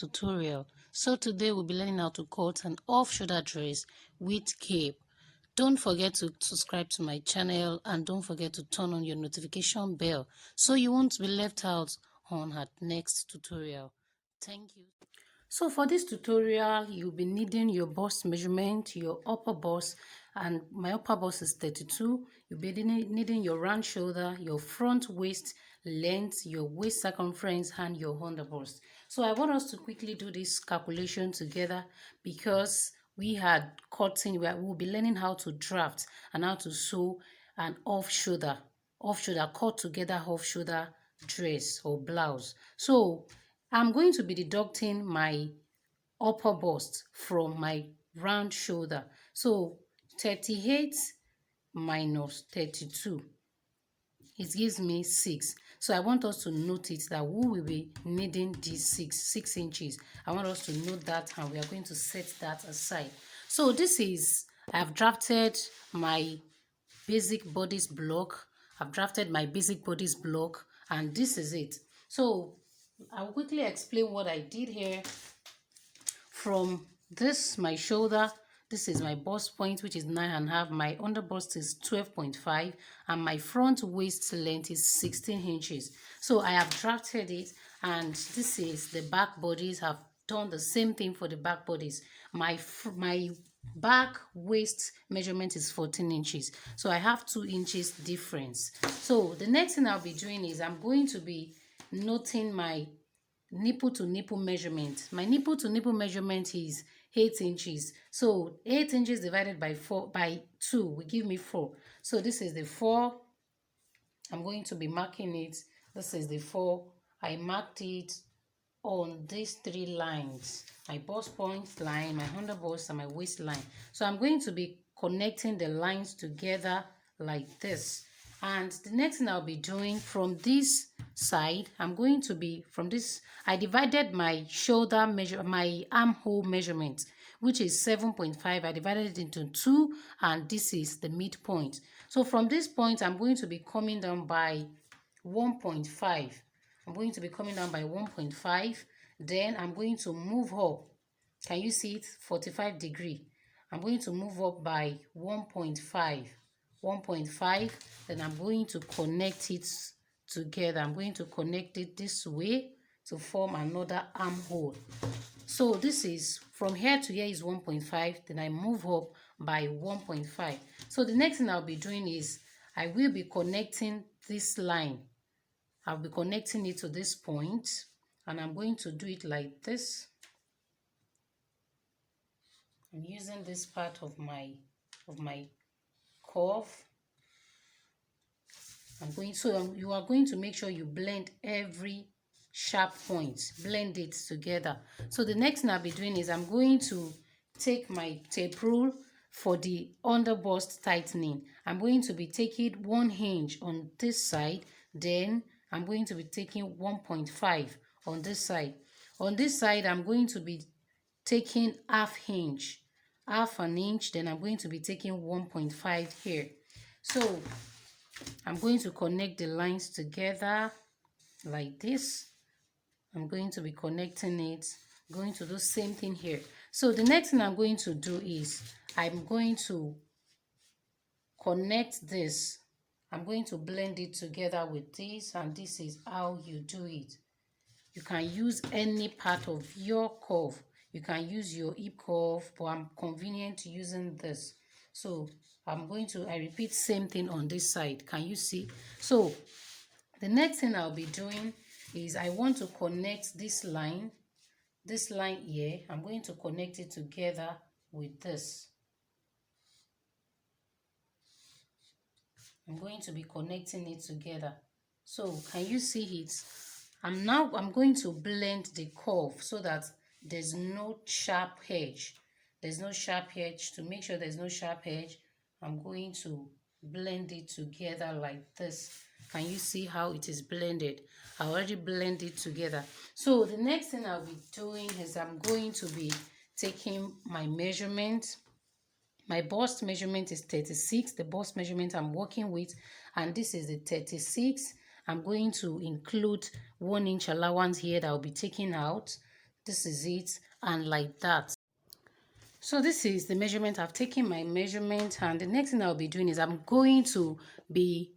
tutorial. So today we'll be learning how to cut an off-shoulder dress with cape. Don't forget to subscribe to my channel and don't forget to turn on your notification bell so you won't be left out on our next tutorial. Thank you. So for this tutorial, you'll be needing your bust measurement, your upper bust, and my upper bust is 32. You'll be needing your round shoulder, your front waist length, your waist circumference, and your underbust. So I want us to quickly do this calculation together because we had cutting, we'll be learning how to draft and how to sew an off-shoulder cut together off-shoulder dress or blouse. So I'm going to be deducting my upper bust from my round shoulder. So 38 minus 32, it gives me 6. So I want us to note it that we will be needing these 6 inches. I want us to note that and we are going to set that aside. So this is, I've drafted my basic bodice block. I've drafted my basic bodice block and this is it. So I'll quickly explain what I did here. From this, my shoulder, this is my bust point, which is 9.5. My underbust is 12.5 and my front waist length is 16 inches. So I have drafted it and this is the back bodies. I've done the same thing for the back bodies. My back waist measurement is 14 inches. So I have 2 inches difference. So the next thing I'll be doing is I'm going to be noting my nipple to nipple measurement. My nipple to nipple measurement is 8 inches. So 8 inches divided by 2 will give me 4. So this is the 4. I'm going to be marking it. This is the 4. I marked it on these 3 lines. My bust point line, my underbust, and my waistline. So I'm going to be connecting the lines together like this. And the next thing I'll be doing from this side, I'm going to be from this, I divided my shoulder measure, my armhole measurement, which is 7.5. I divided it into 2 and this is the midpoint. So from this point, I'm going to be coming down by 1.5. I'm going to be coming down by 1.5. Then I'm going to move up. Can you see it? 45 degree. I'm going to move up by 1.5. 1.5. Then I'm going to connect it together. I'm going to connect it this way to form another armhole. So this is from here to here is 1.5. Then I move up by 1.5. So the next thing I'll be doing is I will be connecting this line. I'll be connecting it to this point and I'm going to do it like this. I'm using this part of my curve. You are going to make sure you blend every sharp point, blend it together. So the next thing I'll be doing is I'm going to take my tape rule for the underbust tightening. I'm going to be taking 1 hinge on this side, then I'm going to be taking 1.5 on this side. On this side, I'm going to be taking half an inch, then I'm going to be taking 1.5 here. So I'm going to connect the lines together like this. I'm going to be connecting it. I'm going to do the same thing here. So the next thing I'm going to do is I'm going to connect this. I'm going to blend it together with this, and this is how you do it. You can use any part of your curve. You can use your hip curve, but I'm convenient using this. So I repeat same thing on this side. Can you see? So the next thing I'll be doing is I want to connect this line here. I'm going to connect it together with this. I'm going to be connecting it together. So can you see it? I'm going to blend the curve so that there's no sharp edge. There's no sharp edge. To make sure there's no sharp edge, I'm going to blend it together like this. Can you see how it is blended? I already blended it together. So the next thing I'll be doing is I'm going to be taking my measurement. My bust measurement is 36, the bust measurement I'm working with, and this is the 36. I'm going to include 1 inch allowance here that I'll be taking out. This is it, and like that. So this is the measurement. I've taken my measurement, and the next thing I'll be doing is I'm going to be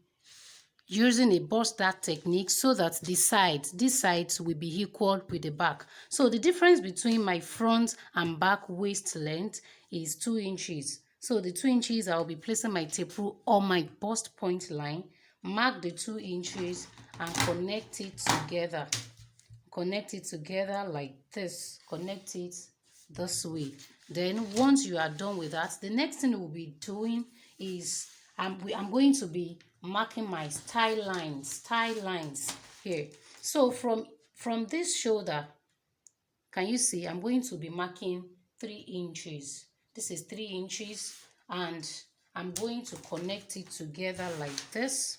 using a bust dart technique so that these sides will be equal with the back. So the difference between my front and back waist length is 2 inches. So the 2 inches, I'll be placing my tape rule on my bust point line, mark the 2 inches and connect it together. Connect it together like this. Connect it this way. Then once you are done with that, the next thing we'll be doing is I'm going to be marking my style lines here. So from this shoulder, can you see I'm going to be marking 3 inches. This is 3 inches, and I'm going to connect it together like this.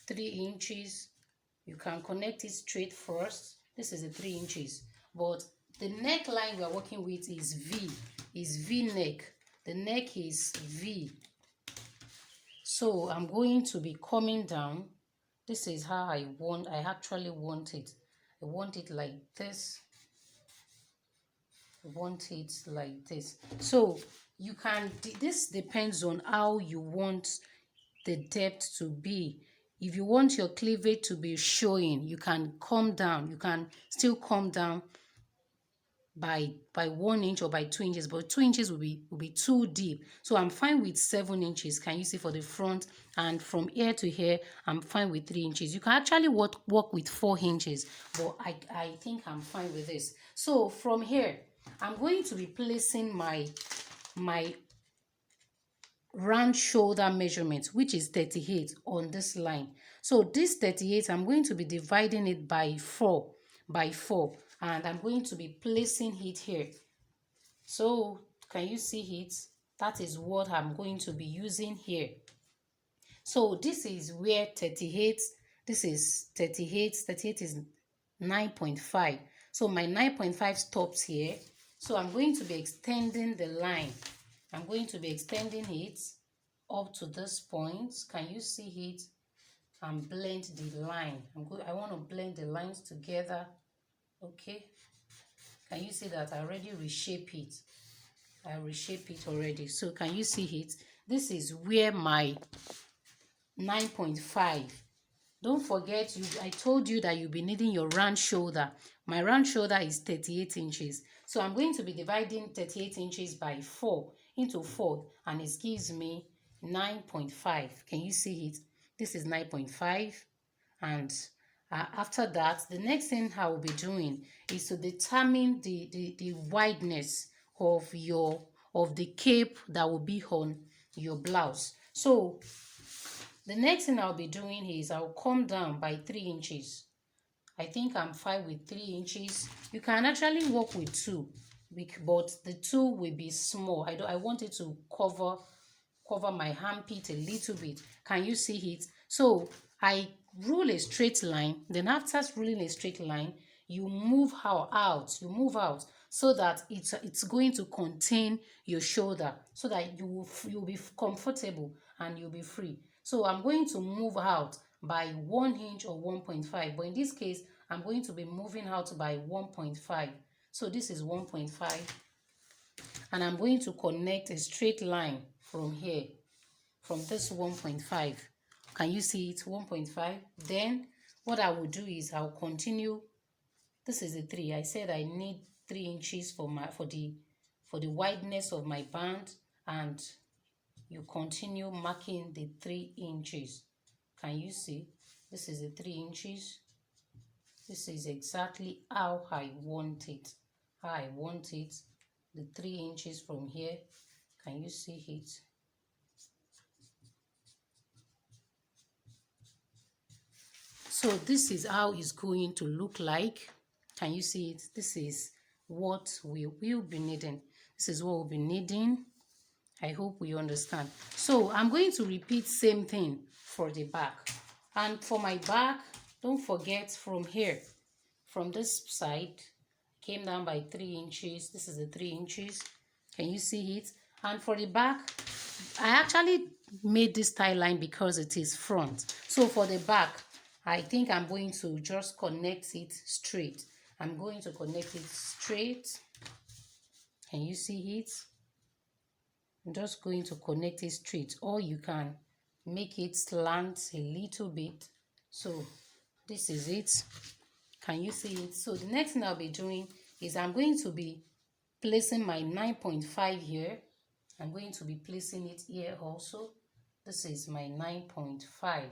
3 inches. You can connect it straight first. This is the 3 inches, but the neckline we are working with is V neck. The neck is V. So I'm going to be coming down. This is how I actually want it. I want it like this. I want it like this. So you can, this depends on how you want the depth to be. If you want your cleavage to be showing, you can come down. You can still come down by 1 inch or by 2 inches, but 2 inches will be too deep. So I'm fine with 7 inches. Can you see for the front? And from here to here, I'm fine with 3 inches. You can actually work with 4 inches, but I think I'm fine with this. So from here, I'm going to be placing my round shoulder measurement, which is 38 on this line. So this 38, I'm going to be dividing it by 4, and I'm going to be placing it here. So can you see it? That is what I'm going to be using here. So this is where 38, this is 38 is 9.5. So my 9.5 stops here. So I'm going to be extending the line. I'm going to be extending it up to this point. Can you see it? And blend the line. I want to blend the lines together. Okay. Can you see that I already reshape it? I reshape it already. So can you see it? This is where my 9.5. Don't forget, I told you that you'll be needing your round shoulder. My round shoulder is 38 inches. So I'm going to be dividing 38 inches by 4 into 4, and it gives me 9.5. Can you see it? This is 9.5. And after that, the next thing I will be doing is to determine the wideness of the cape that will be on your blouse. So the next thing I'll be doing is I'll come down by 3 inches. I think I'm fine with 3 inches. You can actually work with 2, but the 2 will be small. I want it to cover my armpit a little bit. Can you see it? So I rule a straight line. Then after ruling a straight line, you move out. You move out so that it's going to contain your shoulder, so that you'll be comfortable and you'll be free. So I'm going to move out by 1 inch or 1.5, but in this case, I'm going to be moving out by 1.5. So this is 1.5, and I'm going to connect a straight line from here, from this 1.5. Can you see it? 1.5. Then what I will do is I'll continue. This is a 3. I said I need 3 inches for the wideness of my band, and you continue marking the 3 inches. Can you see? This is the 3 inches. This is exactly how I want it. The 3 inches from here. Can you see it? So this is how it's going to look like. Can you see it? This is what we will be needing. This is what we'll be needing. I hope you understand. So I'm going to repeat same thing for the back. And for my back, don't forget from here, from this side, came down by 3 inches. This is the 3 inches. Can you see it? And for the back, I actually made this tie line because it is front. So for the back, I think I'm going to just connect it straight. I'm going to connect it straight. Can you see it? I'm just going to connect it straight, or you can make it slant a little bit. So this is it. Can you see it? So the next thing I'll be doing is I'm going to be placing my 9.5 here. I'm going to be placing it here also. This is my 9.5.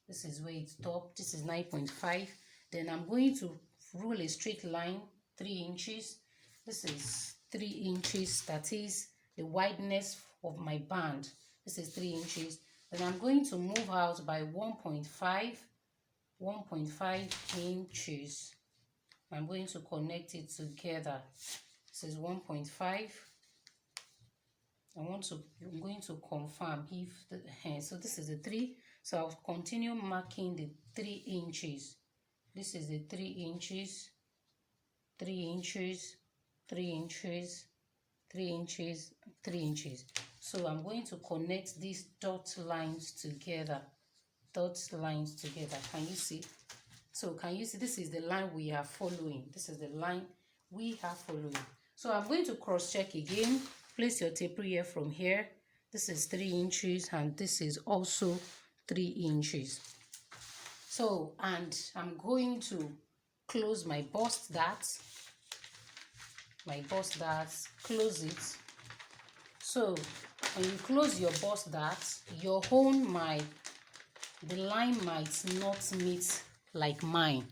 This is where it stopped. This is 9.5. Then I'm going to roll a straight line 3 inches. This is 3 inches. That is the wideness of my band. This is 3 inches. Then I'm going to move out by 1.5 inches. I'm going to connect it together. This is 1.5. I'm going to confirm if the so this is the 3. So I'll continue marking the 3 inches. This is the 3 inches, 3 inches, 3 inches, 3 inches, 3 inches. So I'm going to connect these dot lines together. Dot lines together. Can you see? So can you see, this is the line we are following. This is the line we are following. So I'm going to cross check again. Place your tape here from here. This is 3 inches and this is also 3 inches. So, and I'm going to close my bust dart. Close it. So when you close your bust dart, the line might not meet like mine.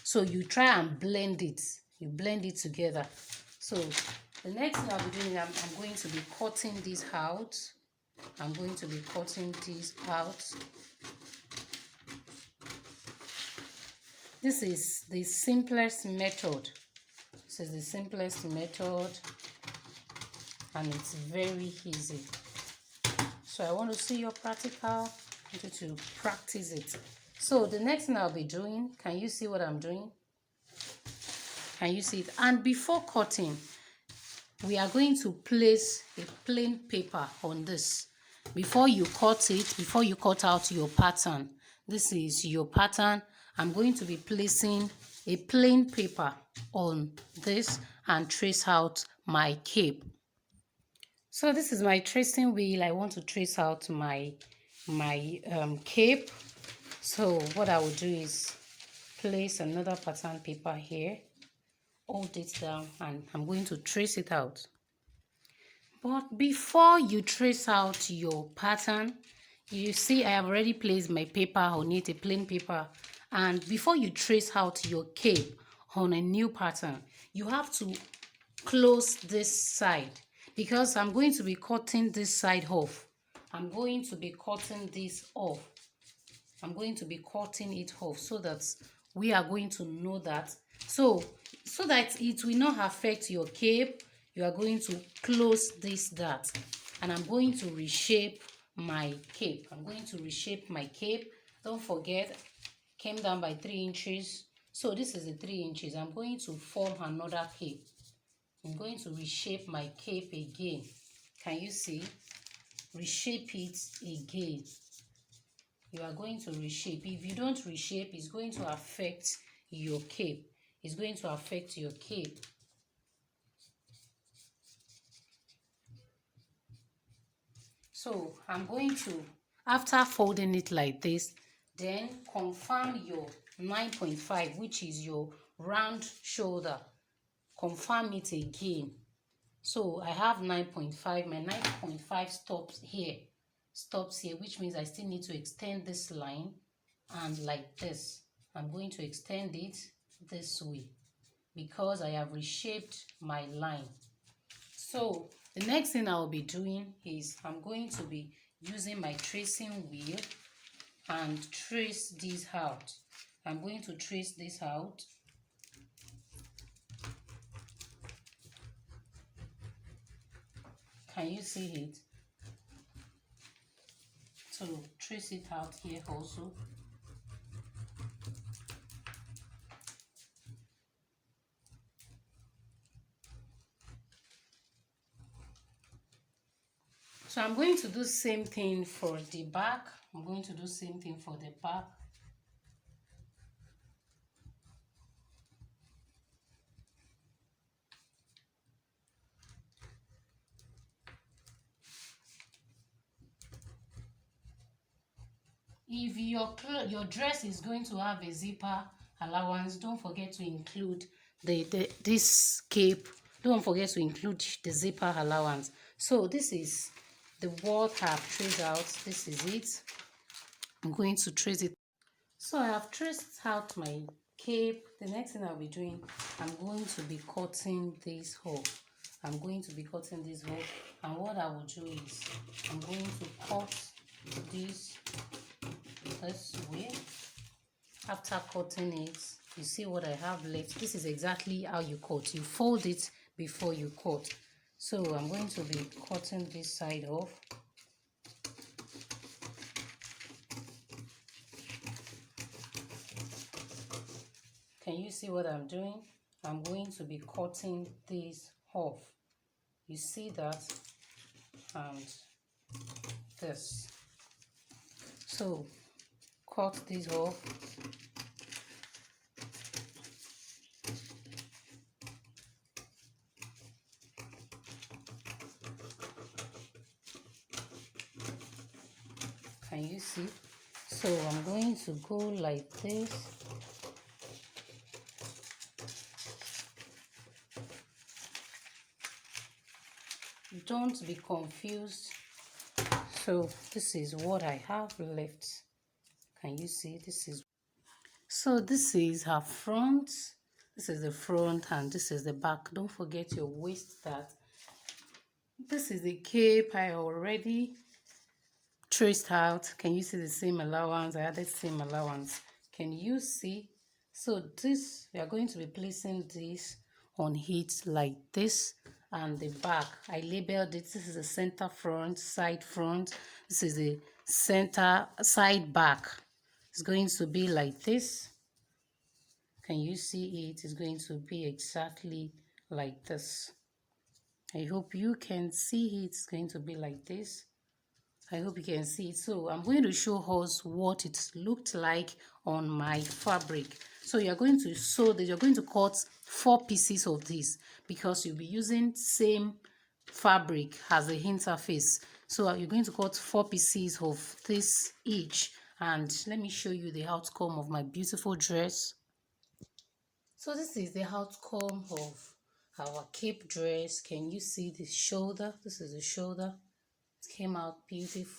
So you try and blend it. You blend it together. So the next thing I'll be doing, I'm going to be cutting this out. I'm going to be cutting this out. This is the simplest method. This is the simplest method and it's very easy. So I want to see your practical. I want you to practice it. So the next thing I'll be doing, can you see what I'm doing? Can you see it? And before cutting, we are going to place a plain paper on this. Before you cut it, before you cut out your pattern, this is your pattern. I'm going to be placing a plain paper on this and trace out my cape. So this is my tracing wheel. I want to trace out my cape. So what I will do is place another pattern paper here, hold it down, and I'm going to trace it out. But before you trace out your pattern, you see I have already placed my paper on it, a plain paper. And before you trace out your cape on a new pattern, you have to close this side because I'm going to be cutting this side off. I'm going to be cutting this off. I'm going to be cutting it off so that we are going to know that. So that it will not affect your cape, you are going to close this dart. And I'm going to reshape my cape. I'm going to reshape my cape. Don't forget, came down by 3 inches. So this is the 3 inches. I'm going to form another cape. I'm going to reshape my cape again. Can you see? Reshape it again. You are going to reshape. If you don't reshape, it's going to affect your cape. It's going to affect your cape. So I'm going to, after folding it like this, then confirm your 9.5, which is your round shoulder. Confirm it again. So I have 9.5. My 9.5 stops here, which means I still need to extend this line, and like this I'm going to extend it this way because I have reshaped my line. So the next thing I'll be doing is I'm going to be using my tracing wheel and trace this out. I'm going to trace this out. Can you see it? So trace it out here also. So I'm going to do the same thing for the back. I'm going to do the same thing for the back. if your dress is going to have a zipper allowance, don't forget to include this cape. Don't forget to include the zipper allowance. So this is the what I've traced out. This is it. I'm going to trace it. So I have traced out my cape. The next thing I'll be doing, I'm going to be cutting this hole. I'm going to be cutting this hole, and what I will do is I'm going to cut this way. After cutting it, you see what I have left. This is exactly how you cut. You fold it before you cut. So I'm going to be cutting this side off. Can you see what I'm doing? I'm going to be cutting this off. You see that? And this. So cut this off. Can you see? So I'm going to go like this. Don't be confused. So this is what I have left. Can you see? This is her front. This is the front and this is the back. Don't forget your waist that. This is the cape I already traced out. Can you see the same allowance? I added same allowance. Can you see? So this, we are going to be placing this on it like this, and the back I labeled it. This is the center front, side front. This is the center side back. It's going to be like this. Can you see it? It's going to be exactly like this. I hope you can see it. It's going to be like this. I hope you can see it. So I'm going to show us what it looked like on my fabric. So you're going to sew this. You're going to cut 4 pieces of this because you'll be using same fabric as the interface. So you're going to cut 4 pieces of this each. And let me show you the outcome of my beautiful dress. So this is the outcome of our cape dress. Can you see the shoulder? This is the shoulder. It came out beautiful.